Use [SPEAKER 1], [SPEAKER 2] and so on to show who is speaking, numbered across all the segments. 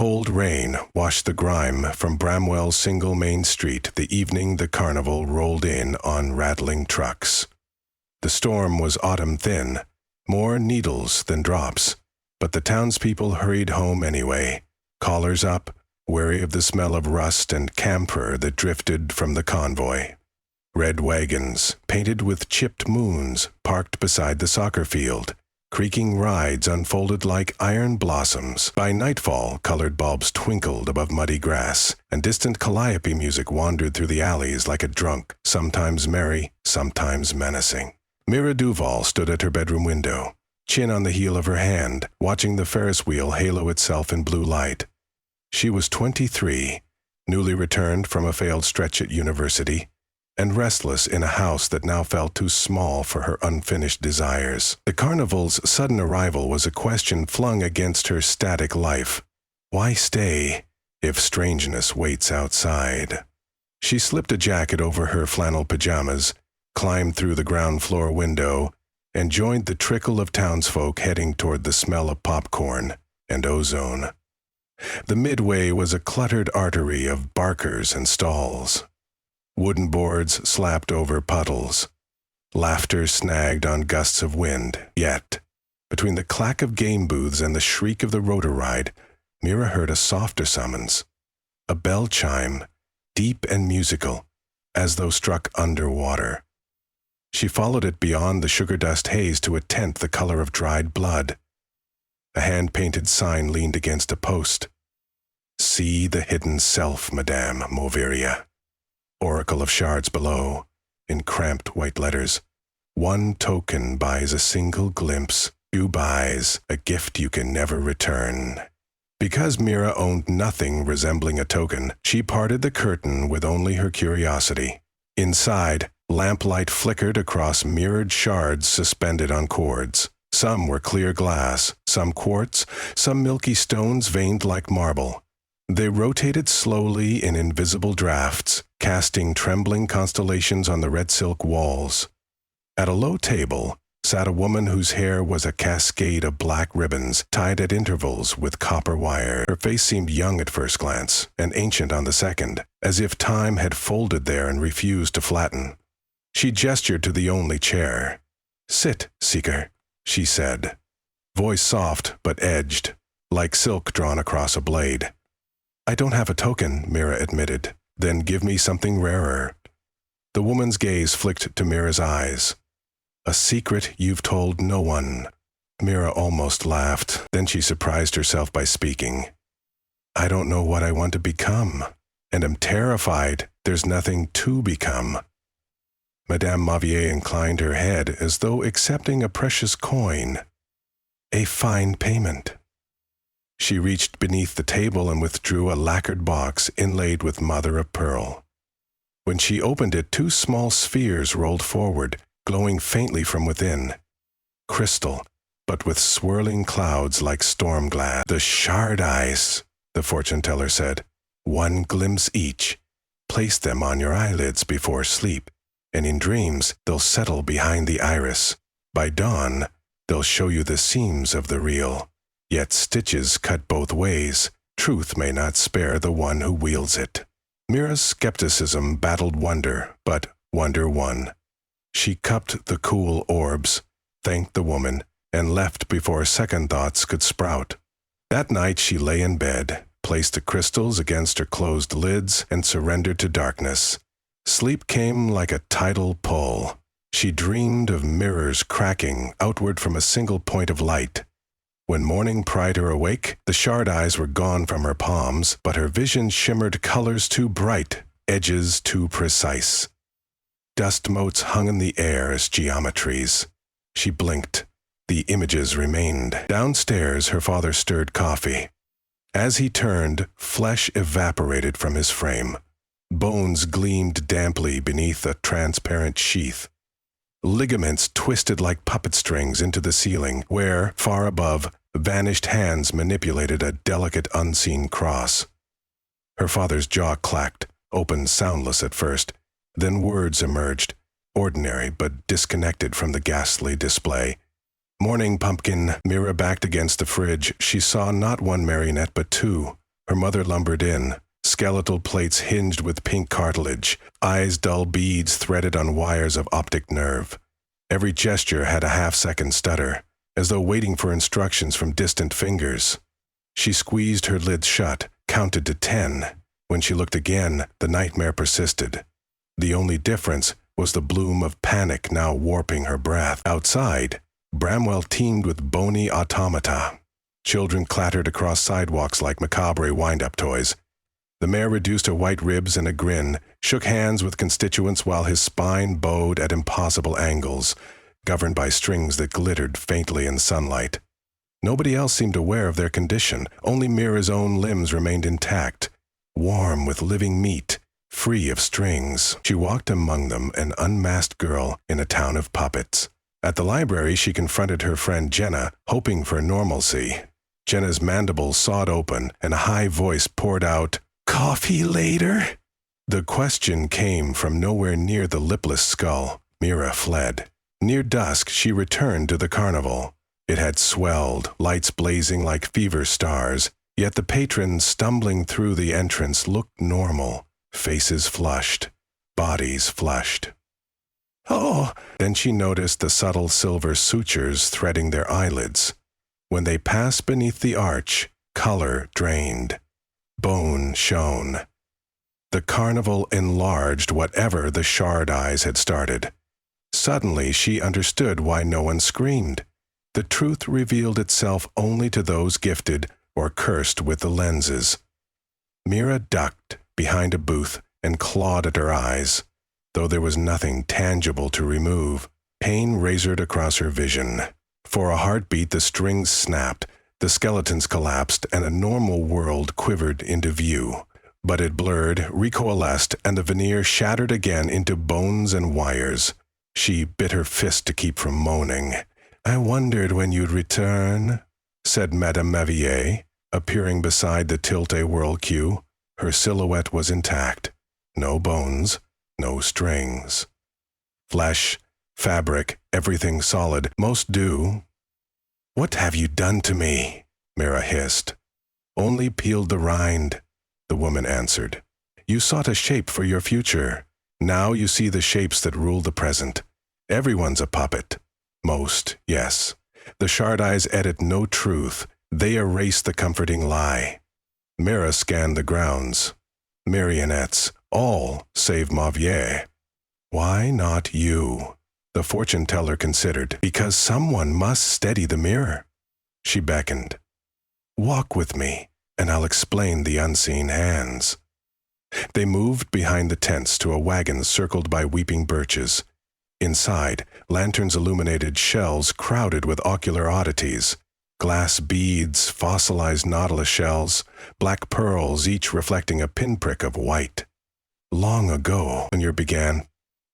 [SPEAKER 1] cold rain washed the grime from Bramwell's single main street the evening the carnival rolled in on rattling trucks. The storm was autumn thin, more needles than drops, but the townspeople hurried home anyway, collars up, wary of the smell of rust and camphor that drifted from the convoy. Red wagons, painted with chipped moons, parked beside the soccer field. Creaking rides unfolded like iron blossoms. By nightfall, colored bulbs twinkled above muddy grass, and distant calliope music wandered through the alleys like a drunk, sometimes merry, sometimes menacing. Mira Duval stood at her bedroom window, chin on the heel of her hand, watching the Ferris wheel halo itself in blue light. She was 23, newly returned from a failed stretch at university, and restless in a house that now felt too small for her unfinished desires. The carnival's sudden arrival was a question flung against her static life. Why stay if strangeness waits outside? She slipped a jacket over her flannel pajamas, climbed through the ground floor window, and joined the trickle of townsfolk heading toward the smell of popcorn and ozone. The midway was a cluttered artery of barkers and stalls. Wooden boards slapped over puddles. Laughter snagged on gusts of wind. Yet, between the clack of game booths and the shriek of the rotor ride, Mira heard a softer summons. A bell chime, deep and musical, as though struck underwater. She followed it beyond the sugar dust haze to a tent the color of dried blood. A hand-painted sign leaned against a post. "See the hidden self, Madame Moviria." Oracle of shards below, in cramped white letters. One token buys a single glimpse. Two buys a gift you can never return. Because Mira owned nothing resembling a token, she parted the curtain with only her curiosity. Inside, lamplight flickered across mirrored shards suspended on cords. Some were clear glass, some quartz, some milky stones veined like marble. They rotated slowly in invisible drafts, casting trembling constellations on the red silk walls. At a low table sat a woman whose hair was a cascade of black ribbons tied at intervals with copper wire. Her face seemed young at first glance, and ancient on the second, as if time had folded there and refused to flatten. She gestured to the only chair. "Sit, seeker," she said. Voice soft but edged, like silk drawn across a blade. "I don't have a token," Mira admitted. "Then give me something rarer." The woman's gaze flicked to Mira's eyes. "A secret you've told no one." Mira almost laughed. Then she surprised herself by speaking. "I don't know what I want to become, and am terrified there's nothing to become." Madame Mavier inclined her head as though accepting a precious coin. "A fine payment." She reached beneath the table and withdrew a lacquered box inlaid with mother of pearl. When she opened it, two small spheres rolled forward, glowing faintly from within. Crystal, but with swirling clouds like storm glass. "The shard eyes," the fortune-teller said. "One glimpse each. Place them on your eyelids before sleep, and in dreams they'll settle behind the iris. By dawn, they'll show you the seams of the real. Yet stitches cut both ways. Truth may not spare the one who wields it." Mira's skepticism battled wonder, but wonder won. She cupped the cool orbs, thanked the woman, and left before second thoughts could sprout. That night she lay in bed, placed the crystals against her closed lids, and surrendered to darkness. Sleep came like a tidal pull. She dreamed of mirrors cracking outward from a single point of light. When morning pried her awake, the shard eyes were gone from her palms, but her vision shimmered colors too bright, edges too precise. Dust motes hung in the air as geometries. She blinked. The images remained. Downstairs, her father stirred coffee. As he turned, flesh evaporated from his frame. Bones gleamed damply beneath a transparent sheath. Ligaments twisted like puppet strings into the ceiling, where, far above, vanished hands manipulated a delicate unseen cross. Her father's jaw clacked, opened soundless at first. Then words emerged, ordinary but disconnected from the ghastly display. "Morning, pumpkin." Mira backed against the fridge. She saw not one marionette but two. Her mother lumbered in, skeletal plates hinged with pink cartilage, eyes dull beads threaded on wires of optic nerve. Every gesture had a half-second stutter, as though waiting for instructions from distant fingers. She squeezed her lids shut, counted to 10. When she looked again, the nightmare persisted. The only difference was the bloom of panic now warping her breath. Outside, Bramwell teemed with bony automata. Children clattered across sidewalks like macabre wind-up toys. The mayor reduced her white ribs in a grin, shook hands with constituents while his spine bowed at impossible angles, governed by strings that glittered faintly in sunlight. Nobody else seemed aware of their condition. Only Mira's own limbs remained intact, warm with living meat, free of strings. She walked among them, an unmasked girl in a town of puppets. At the library, she confronted her friend Jenna, hoping for normalcy. Jenna's mandibles sawed open, and a high voice poured out, "Coffee later?" The question came from nowhere near the lipless skull. Mira fled. Near dusk, she returned to the carnival. It had swelled, lights blazing like fever stars, yet the patrons stumbling through the entrance looked normal, faces flushed, bodies flushed. "Oh!" Then she noticed the subtle silver sutures threading their eyelids. When they passed beneath the arch, color drained. Bone shone. The carnival enlarged whatever the shard eyes had started. Suddenly she understood why no one screamed. The truth revealed itself only to those gifted or cursed with the lenses. Mira ducked behind a booth and clawed at her eyes. Though there was nothing tangible to remove, pain razored across her vision. For a heartbeat, the strings snapped, the skeletons collapsed, and a normal world quivered into view. But it blurred, recoalesced, and the veneer shattered again into bones and wires. She bit her fist to keep from moaning. "I wondered when you'd return," said Madame Mavier, appearing beside the tilt-a-whirl queue. Her silhouette was intact. No bones, no strings. Flesh, fabric, everything solid, most do. "What have you done to me?" Mira hissed. "Only peeled the rind," the woman answered. "You sought a shape for your future. Now you see the shapes that rule the present. Everyone's a puppet. Most, yes. The shard eyes edit no truth. They erase the comforting lie." Mira scanned the grounds. Marionettes, all save Mavier. "Why not you?" The fortune-teller considered. "Because someone must steady the mirror." She beckoned. "Walk with me, and I'll explain the unseen hands." They moved behind the tents to a wagon circled by weeping birches. Inside, lanterns illuminated shelves crowded with ocular oddities. Glass beads, fossilized nautilus shells, black pearls, each reflecting a pinprick of white. "Long ago," Munir began,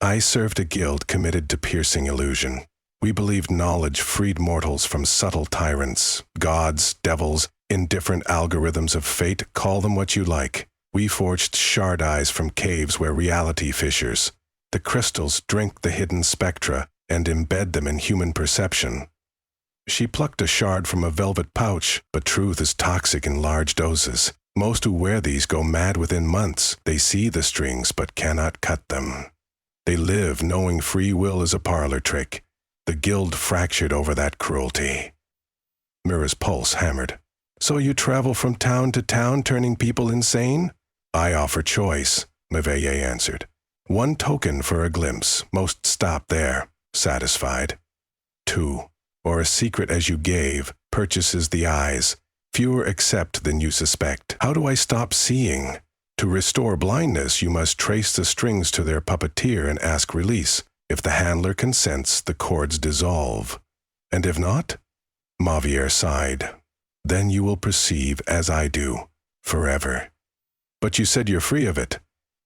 [SPEAKER 1] "I served a guild committed to piercing illusion. We believed knowledge freed mortals from subtle tyrants, gods, devils, indifferent algorithms of fate, call them what you like. We forged shard eyes from caves where reality fissures. The crystals drink the hidden spectra and embed them in human perception." She plucked a shard from a velvet pouch, but truth is toxic in large doses. Most who wear these go mad within months. They see the strings but cannot cut them. They live knowing free will is a parlor trick. The guild fractured over that cruelty. Mira's pulse hammered. "So you travel from town to town, turning people insane?" "I offer choice," Mavier answered. "One token for a glimpse. Most stop there, satisfied. 2, or a secret as you gave, purchases the eyes. Fewer accept than you suspect. How do I stop seeing? To restore blindness, you must trace the strings to their puppeteer and ask release. If the handler consents, the cords dissolve. And if not?" Mavier sighed. "Then you will perceive as I do, forever." "But you said you're free of it."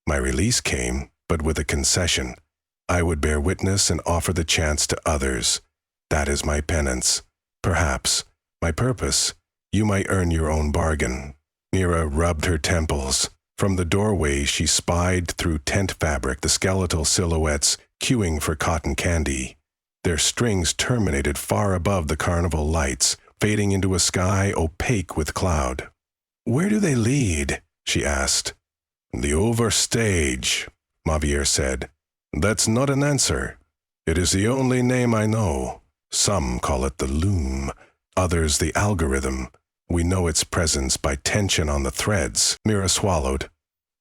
[SPEAKER 1] "My release came, but with a concession. I would bear witness and offer the chance to others. That is my penance. Perhaps my purpose. You might earn your own bargain." Mira rubbed her temples. From the doorway she spied through tent fabric the skeletal silhouettes queuing for cotton candy. Their strings terminated far above the carnival lights, fading into a sky opaque with cloud. Where do they lead? She asked. The overstage, Mavier said. That's not an answer. It is the only name I know. Some call it the loom, others the algorithm. We know its presence by tension on the threads. Mira swallowed.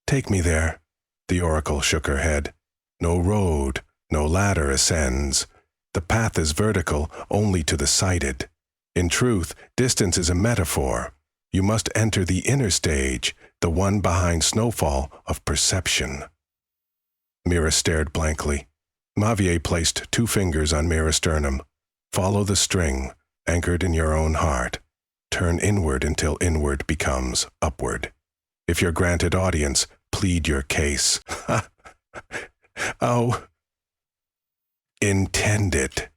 [SPEAKER 1] Take me there. The oracle shook her head. No road, no ladder ascends. The path is vertical only to the sighted. In truth, distance is a metaphor. You must enter the inner stage, the one behind snowfall of perception. Mira stared blankly. Mavier placed 2 fingers on Mira's sternum. Follow the string, anchored in your own heart. Turn inward until inward becomes upward. If you're granted audience, plead your case. Oh. Intend it,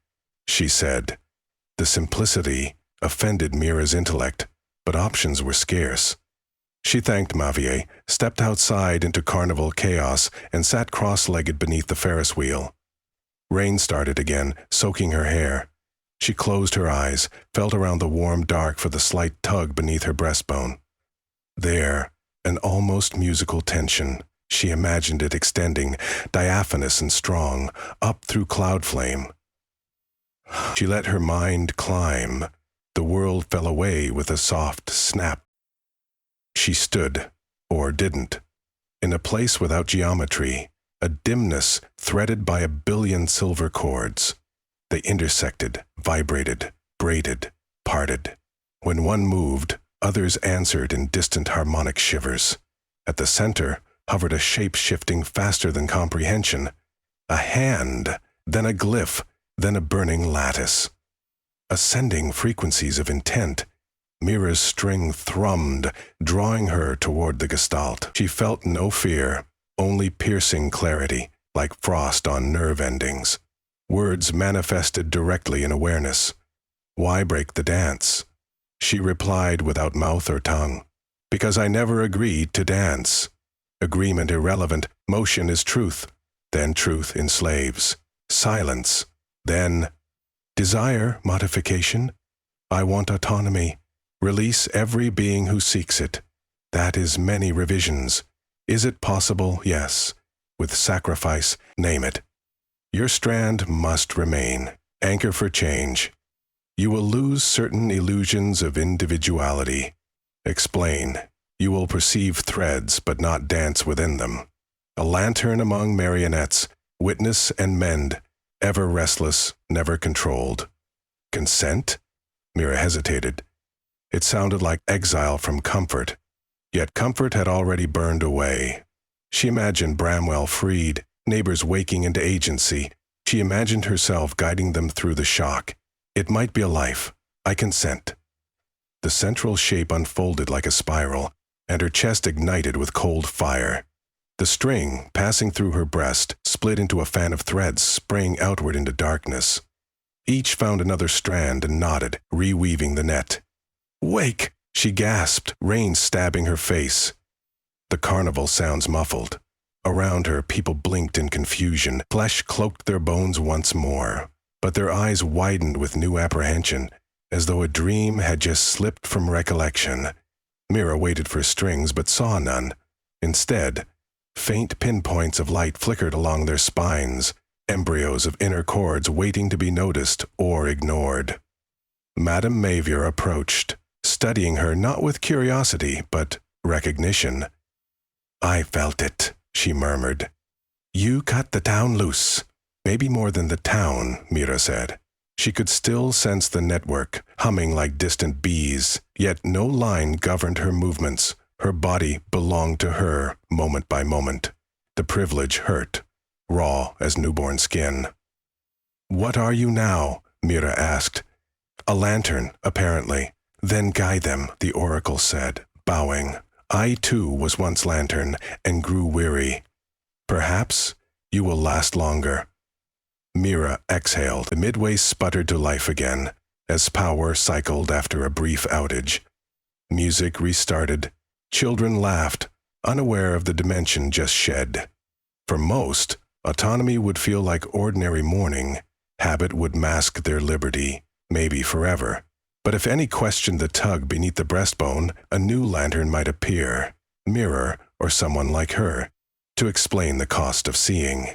[SPEAKER 1] she said. The simplicity offended Mira's intellect, but options were scarce. She thanked Mavier, stepped outside into carnival chaos, and sat cross-legged beneath the Ferris wheel. Rain started again, soaking her hair. She closed her eyes, felt around the warm dark for the slight tug beneath her breastbone. There, an almost musical tension. She imagined it extending, diaphanous and strong, up through cloud flame. She let her mind climb. The world fell away with a soft snap. She stood, or didn't, in a place without geometry, a dimness threaded by a billion silver cords. They intersected, vibrated, braided, parted. When one moved, others answered in distant harmonic shivers. At the center hovered a shape shifting faster than comprehension. A hand, then a glyph, then a burning lattice. Ascending frequencies of intent, Mira's string thrummed, drawing her toward the gestalt. She felt no fear, only piercing clarity, like frost on nerve endings. Words manifested directly in awareness. Why break the dance? She replied without mouth or tongue. Because I never agreed to dance. Agreement irrelevant, motion is truth. Then truth enslaves. Silence. Then desire modification. I want autonomy. Release every being who seeks it. That is many revisions. Is it possible? Yes. With sacrifice, name it. Your strand must remain. Anchor for change. You will lose certain illusions of individuality. Explain. You will perceive threads but not dance within them. A lantern among marionettes, witness and mend, ever restless, never controlled. Consent? Mira hesitated. It sounded like exile from comfort, yet comfort had already burned away. She imagined Bramwell freed, neighbors waking into agency. She imagined herself guiding them through the shock. It might be a life. I consent. The central shape unfolded like a spiral, and her chest ignited with cold fire. The string, passing through her breast, split into a fan of threads, spraying outward into darkness. Each found another strand and nodded, reweaving the net. Wake! She gasped, rain stabbing her face. The carnival sounds muffled. Around her, people blinked in confusion. Flesh cloaked their bones once more, but their eyes widened with new apprehension, as though a dream had just slipped from recollection. Mira waited for strings but saw none. Instead, faint pinpoints of light flickered along their spines, embryos of inner chords waiting to be noticed or ignored. Madame Mavier approached, studying her not with curiosity but recognition. I felt it, she murmured. You cut the town loose. Maybe more than the town, Mira said. She could still sense the network, humming like distant bees, yet no line governed her movements. Her body belonged to her, moment by moment. The privilege hurt, raw as newborn skin. What are you now? Mira asked. A lantern, apparently. Then guide them, the oracle said, bowing. I too was once lantern and grew weary. Perhaps you will last longer. Mira exhaled. The midway sputtered to life again, as power cycled after a brief outage. Music restarted. Children laughed, unaware of the dimension just shed. For most, autonomy would feel like ordinary morning. Habit would mask their liberty, maybe forever. But if any questioned the tug beneath the breastbone, a new lantern might appear, Mirror or someone like her, to explain the cost of seeing.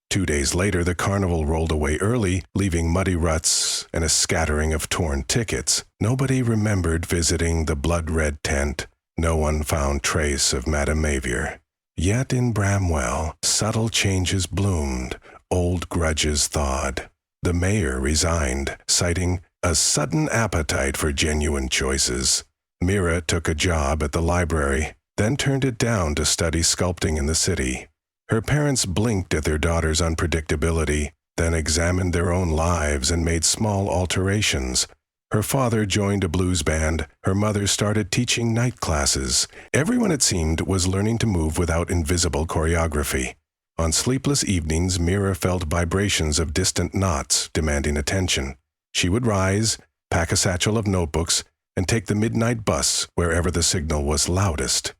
[SPEAKER 1] 2 days later, the carnival rolled away early, leaving muddy ruts and a scattering of torn tickets. Nobody remembered visiting the blood-red tent. No one found trace of Madame Mavier. Yet in Bramwell, subtle changes bloomed, old grudges thawed. The mayor resigned, citing a sudden appetite for genuine choices. Mira took a job at the library, then turned it down to study sculpting in the city. Her parents blinked at their daughter's unpredictability, then examined their own lives and made small alterations. Her father joined a blues band. Her mother started teaching night classes. Everyone, it seemed, was learning to move without invisible choreography. On sleepless evenings, Mira felt vibrations of distant knots demanding attention. She would rise, pack a satchel of notebooks, and take the midnight bus wherever the signal was loudest.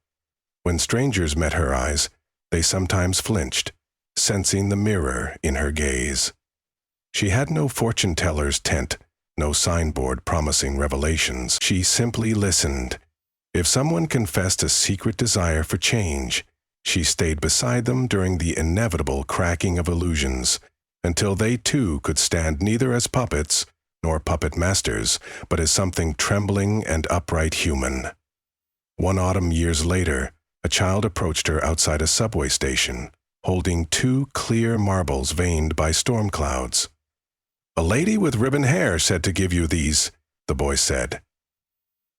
[SPEAKER 1] When strangers met her eyes, they sometimes flinched, sensing the mirror in her gaze. She had no fortune-teller's tent, no signboard promising revelations. She simply listened. If someone confessed a secret desire for change, she stayed beside them during the inevitable cracking of illusions, until they too could stand neither as puppets nor puppet masters, but as something trembling and upright human. One autumn years later, a child approached her outside a subway station, holding 2 clear marbles veined by storm clouds. "A lady with ribbon hair said to give you these," the boy said.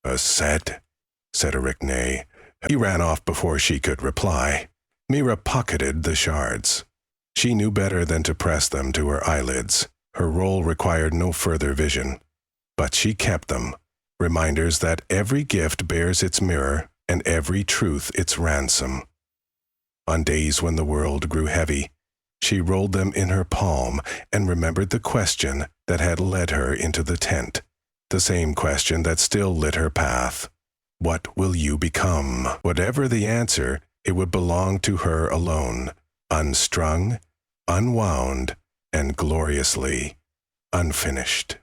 [SPEAKER 1] "A set?" said Eric. He ran off before she could reply. Mira pocketed the shards. She knew better than to press them to her eyelids. Her role required no further vision. But she kept them, reminders that every gift bears its mirror and every truth its ransom. On days when the world grew heavy, she rolled them in her palm and remembered the question that had led her into the tent, the same question that still lit her path. What will you become? Whatever the answer, it would belong to her alone, unstrung, unwound, and gloriously unfinished.